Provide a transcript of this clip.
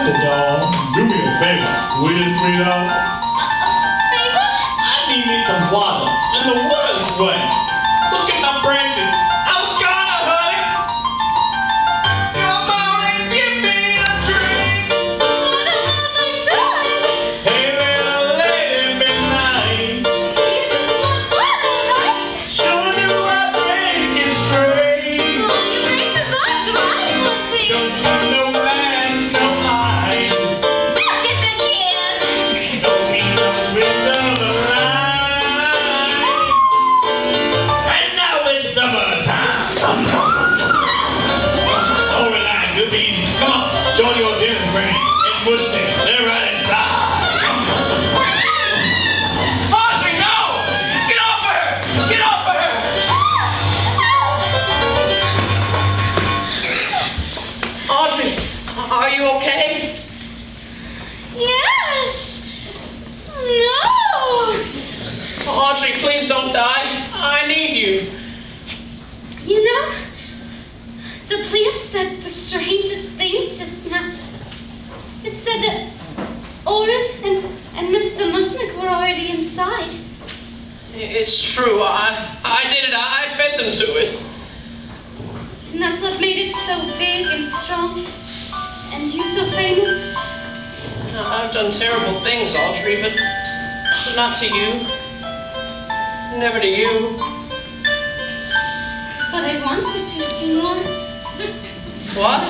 Hey, doll, do me a favor, will you, sweetheart? Favor? I need me some water in the worst way. Look at my branches. I'm gonna, honey. Come on and give me a drink. But I should. Hey, little lady, be nice. You just want water, right? Sure do I drink it straight. Well, your branches are dry, one thing. Don't put no glass, no ice. Look at the kid. Don't need no twist of the line. And now it's summertime. Oh, relax, it'll be easy. Come on, join your dinner spring and bushnecks. They're right inside. Audrey, no! Get off of her! Get off of her! Audrey, are you okay? Yes. No. Audrey, please don't die. I need you. You know, the plant said the strangest thing just now. It said that Oren and Mr. Mushnick were already inside. It's true. I did it. I fed them to it. And that's what made it so big and strong. And you so famous. I've done terrible things, Audrey, but not to you. Never to you. But I want you to, Seymour. What?